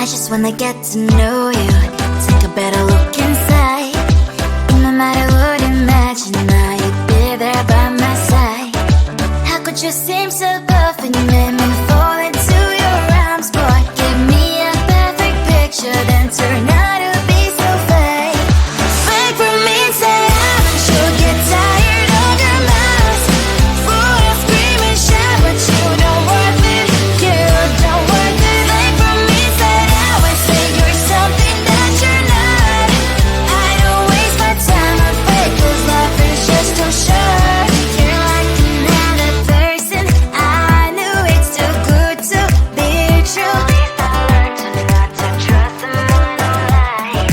I just wanna get to know you, take a better look inside. No matter what, imagine now you'd be there by my side. How could you seem so perfect? You made me fall into your arms, boy. Give me a perfect picture, then turn out to be so fake. Fake for me, say I'm sure get tired of your mask. Full of scream and shout, but you don't worth it. You don't worth it. Fake for me, say I would say you're something that you're not. I don't waste my time on fake, 'cause life is just too short. You're like another person. I knew it's too good to be true. I learned to not to trust someone online.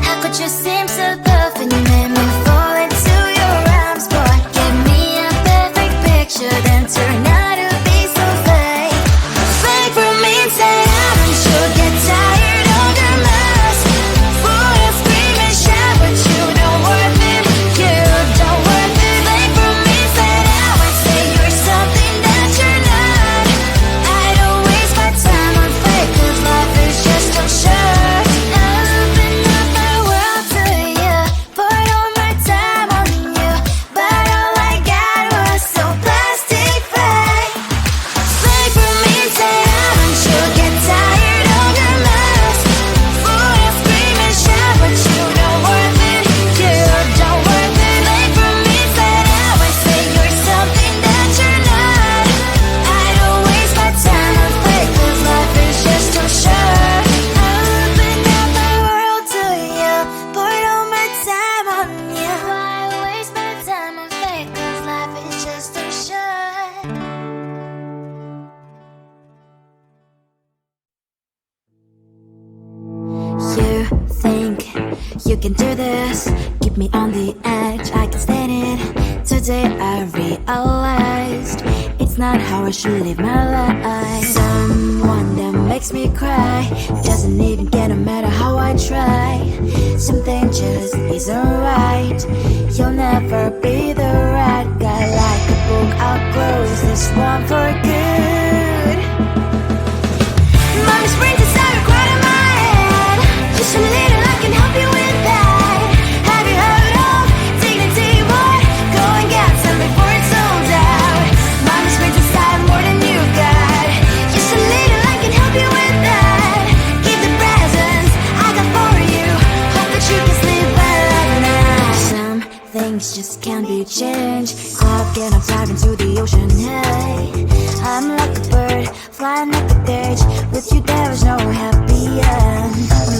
How could you seem so perfect? You made me fall into your arms, boy. Give me a perfect picture, then turn out to be so fake. Fake for me, say I'm sure get tired of your mask. Full of scream and shout, but you don't worth it. You don't worth it. Fake for me, say I would say you're something that you're not. I don't waste my time on fake, 'cause life is just too short. I open up my world to you, poured all my time on you, but all I got was so plastic fake. Fake for me, say I'm sure get tired of your mask. Full of scream and shout, but you don't worth it. You don't worth it. Fake for me, say I would say you're something that you're not. I don't waste my time on fake, 'cause life is just too short. I opened up my world to you, poured all my time on you. Why waste my time on fake, 'cause life is just too short. You think you can do this, keep me on the edge, I can stand it. Today I realized it's not how I should live my life. Someone that makes me cry doesn't even get, no matter how I try. Something just isn't right. You'll never be the right guy. Like a book, I'll close this one for good. Mommy springs inside a cry in my head. Just a little, I can help you with that. Have you heard of dignity? What? Go and get some before it's sold out. Mommy springs inside more than you got. Just a little, I can help you with that. Keep the presents I got for you. Hope that you can sleep well at night. Some things just can't be changed. I'll get up, dive into the ocean. Hey, I'm like a bird flying up the page. With you there is no happy end.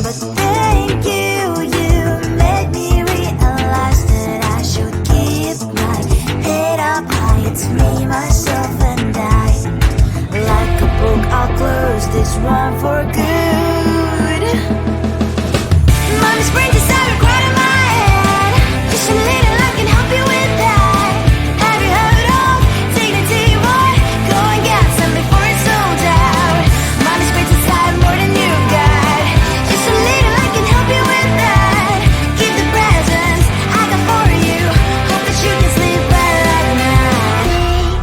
But thank you, you made me realize that I should keep my head up high. It's me, myself, and I. Like a book, I'll close this one for good. Mommy springs inside a cry in my head. Just a little, I can help you with that. Have you heard of dignity? What? Go and get some before it's sold out. Mommy springs inside more than you got. Just a little, I can help you with that. Keep the presents I got for you. Hope that you can sleep well at night.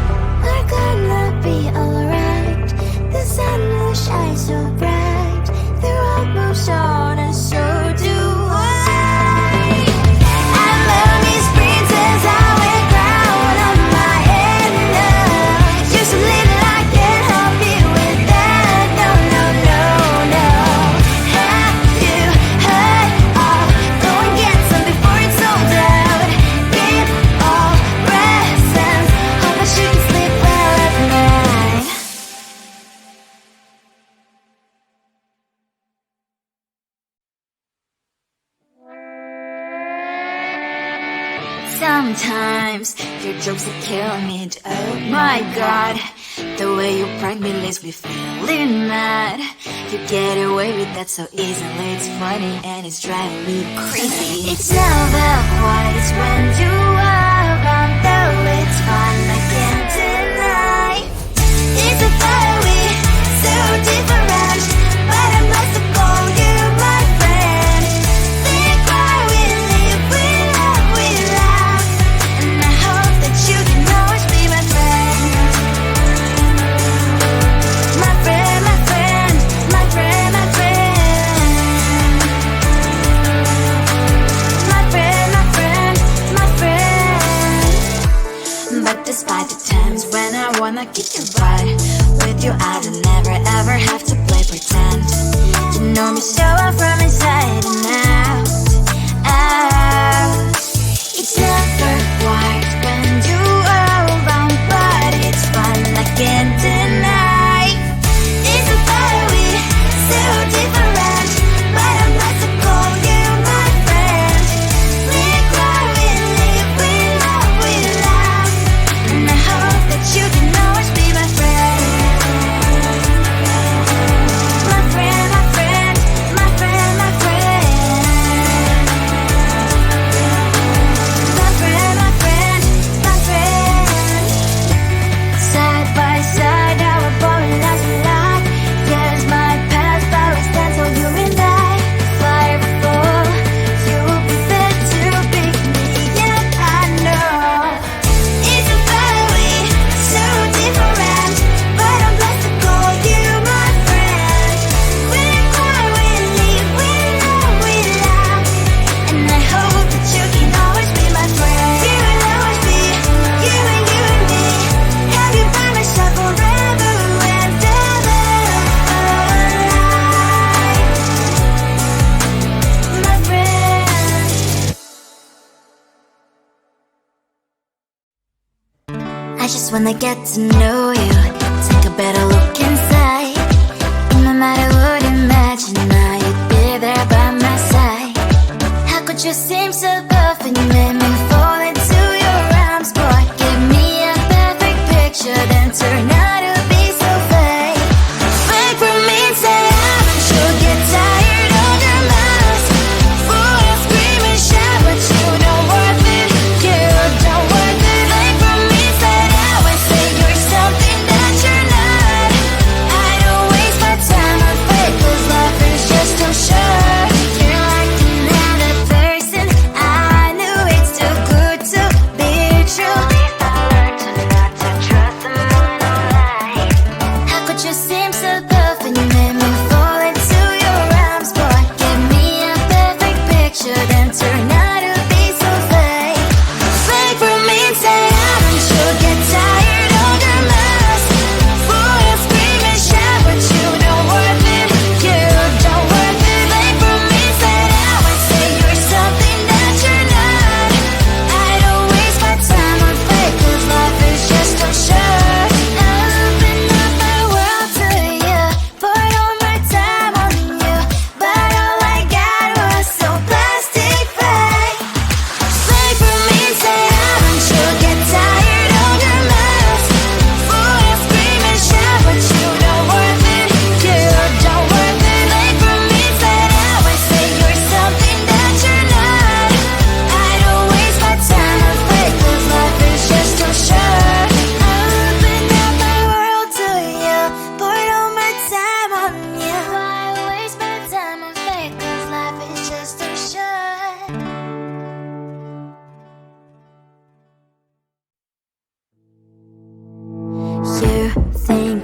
We're gonna be alright. The sun will shine so bright. The road moves on and so do I. I love these princess, I wear crown on my head now. Just a little, I can help you with that. No, no, no, no. Have you heard of? Go and get some before it's sold out. Give all presents. Hope that you can sleep well at night. Sometimes your jokes that kill me. Oh my god, the way you prank me leaves me feeling mad. You get away with that so easily. It's funny and it's driving me crazy. It's never quite as when you are around, though it's fun, I can't deny. It's a fire we so different, but I must have called you my friend. Think why we live, we love, we laugh, and I hope that you can always be my friend. My friend, my friend, my friend, my friend. Cause when I get to know you, take a better look inside. No matter what, imagine now you'd be there by my side. How could you seem so perfect? You made me fall into your arms, boy. Give me a perfect picture, then turn out to be so fake. Fake for me, say you'll get tired of your mouth. Fool and scream and shout, but you don't worth it. You don't worth it. Fake for me, say you're something that you're not. I don't waste my time on fake, cause life is just too short. You're like another person. I knew it's too good to be true. I learned to not to trust someone online. How could you seem so perfect? You made me fall into your arms, boy. Give me a perfect picture, then turn out to be so fake. Fake for me, say you'll get tired of your mess. Fool and scream and shout, but you don't worth it. You don't worth it. Fake for me, say you're something that you're not. I don't waste my time on fake, cause life is just too short. I open up my world to you, poured all my time on you, but all I got was so plastic fake. Fake for me, say you'll get tired of your mess. Fool and scream and shout, but you don't worth it. You don't worth it. Fake for me, say you're something that you're not. I don't waste my time on fake, cause life is just too short. I open up my world to you, poured all my time on you. Why waste my time on fake, cause life is just too short. You think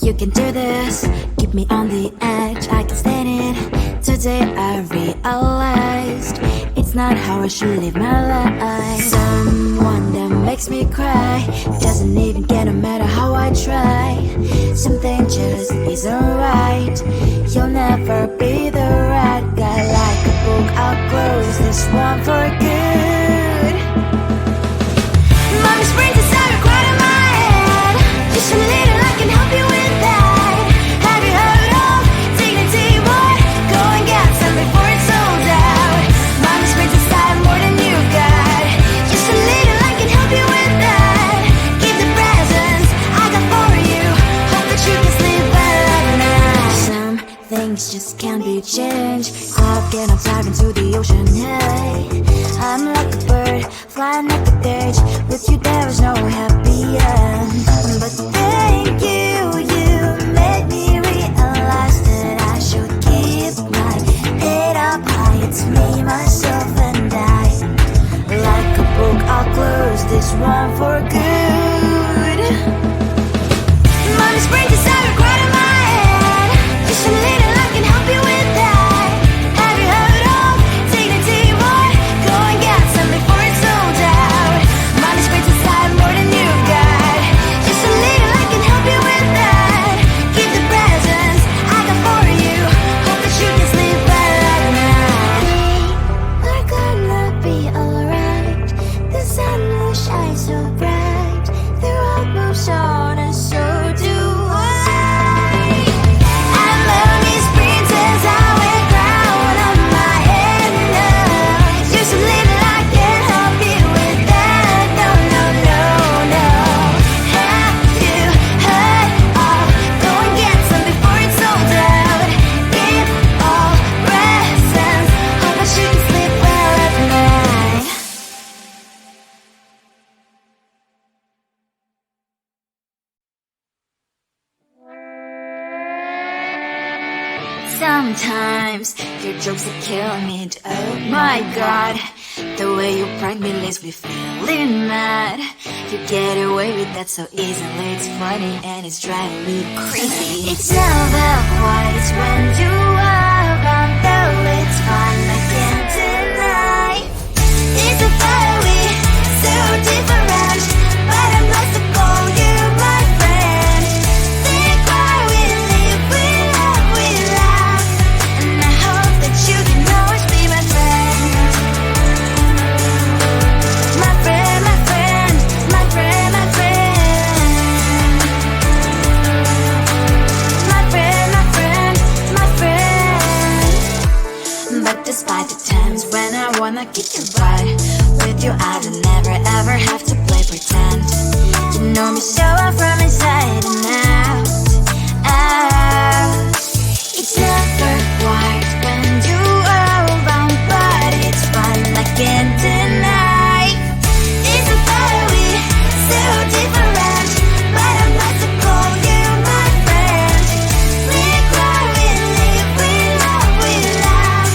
you can do this, keep me on the edge, I can stand it. Today I realized it's not how I should live my life. Someone that makes me cry doesn't even care no matter how I try. Something just isn't right. You'll never be the right guy. Like a book, I'll close this one for good. Mommy's brains inside are quite in my head. Just a little, I can help you with that. Have you heard of dignity, boy? Go and get some before it's sold out. Mommy's brains inside more than you've got. Just a little, I can help you with that. Give the presents I got for you. Hope that you can sleep well at night. Some things just can't be changed. I've getting dive into the ocean, hey. I'm like a bird, flying like a cage. With you there is no happy end. But thank you, you made me realize that I should keep my head up high. It's me, myself and I. Like a book, I'll close this one for good. Mommy's brains inside are quite in my head. Just a little, I can help you with that. Have you heard of dignity, boy? Go and get some before it's sold out. Mommy's brains inside more than you've got. Just a little, I can help you with that. Give the presents I got for you. Hope that you can sleep well at night. We're gonna be alright. The sun will shine so bright. The road moves on and so do I. I'm mommy's princess, I wear crown on my head now. Just a little, I can help you with that. No, no, no, no. Have you heard of? Go and get some before it's sold out. Give all presents. Hope that you can sleep well at night. Sometimes your jokes that kill me. Oh my god, the way you prank me leaves me feeling mad. You get away with that so easily. It's funny and it's driving me crazy. It's never quiet, it's when you are around. Though it's fun, I can't deny. It's a very so different, but I must have called you my friend. Think why we live, we love, we laugh, and I hope that you can always be my friend. My friend, my friend, my friend, my friend. wanna kick your butt. With you I don't never ever have to play pretend. You know me so well from inside and out, out. It's never quiet when you are around, but it's fun, I can't deny. It's a better we, so different, but I'm not to call you my friend. We cry, we live, we love, we laugh,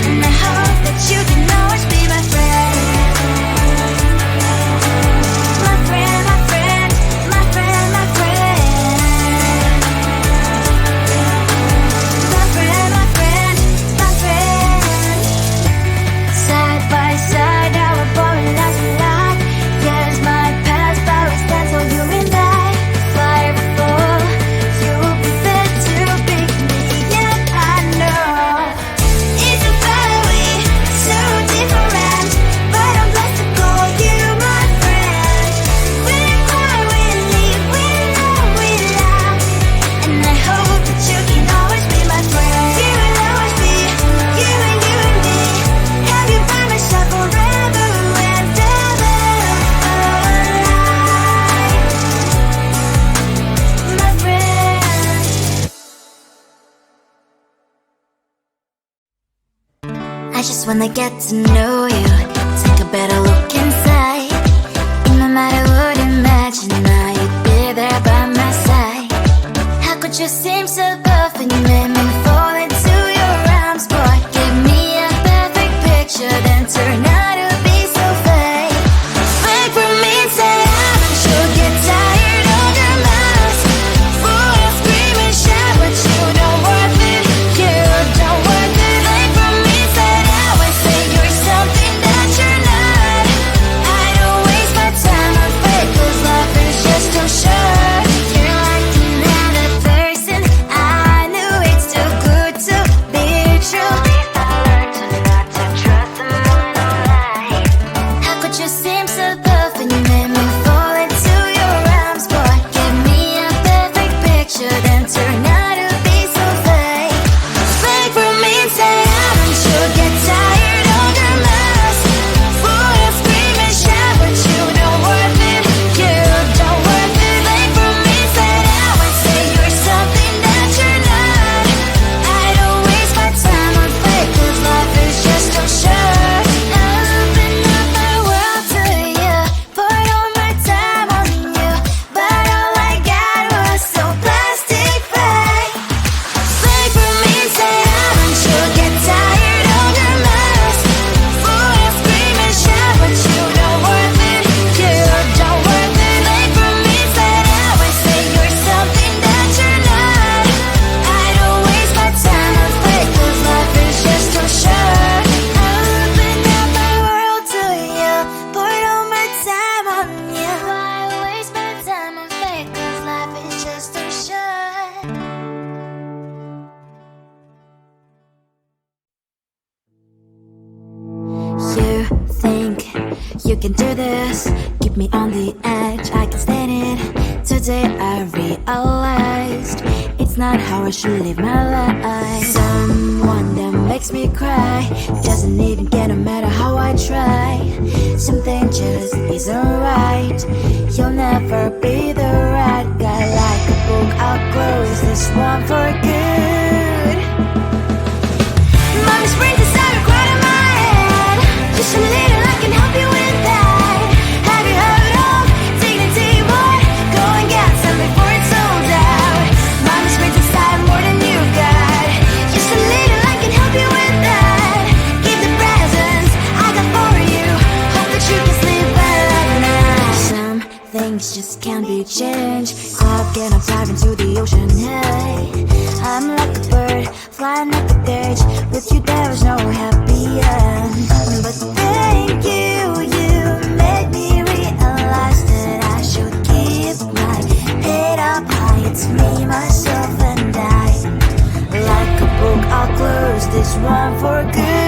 and I hope that you can always be my friend. My friend, my friend, my friend, my friend. My friend, my friend, my friend. Side by side, our body lasts a lot. Yes, my past always stands for you and I. Firefall, you'll be there to pick me up, I know. It's a better way, so different, but I'm blessed to call you my friend. We cry, we live, we love, we laugh, and I hope that you can always be my friend. You will always be, you and me. Have you by my side forever and ever, my friend. I just wanna get to know you, take a better look inside. No matter what, imagine now you'd be there by my side. How could you seem so perfect, you made me fall into your arms, boy. Give me a perfect picture, then turn out to be so fake. Fake for me, say I'm sure get tired of your mouth. Full of scream and shout, but you don't worth it, you don't worth it. Fake for me, say I would say you're something that you're not. I don't waste my time on fake, 'cause life is just too short. You're like another person, I knew it's too good to be true. I learned to not to trust someone online. How could you seem so perfect, you made me fall into your arms, boy. Give me a perfect picture, then turn out to be so fake. Fake for me, say I'm sure get tired of your mouth. Full of scream and shout, but you don't worth it, you don't worth it. Fake for me, say I would say you're something that you're not. I don't waste my time on fake, 'cause life is just too short. Open up my world to you, put all my time on you, but all I got was so plastic fake. Fake for me, say I'm sure get tired of your mouth. Full of scream and shout, but you don't worth it, you don't worth it. Fake for me, say I would say you're something that you're not. I don't waste my time on fake, 'cause life is just too short. Open up my world to you, put all my time on you. Why waste my time on fake, 'cause life is just too short. You think you can do this, keep me on the edge, I can stand it. Today I realized it's not how I should live my life. Someone that makes me cry doesn't even care no matter how I try. Something just isn't right, you'll never be the right guy. Like a book, I'll close this one for good. Mommy springs inside right in my head. Just a little, I can help you with that. Have you heard of dignity, boy? Go and get some before it's sold out. Mommy springs inside more than you've got. Just a little, I can help you with that. Give the presents I got for you. Hope that you can sleep well at night. Some things just can't be changed. Cloud can dive into the ocean, hey. I'm like a bird, flying up the cage. With you there is no happy end. But thank you, you made me realize that I should keep my head up high. It's me, myself and I. Like a book, I'll close this one for good.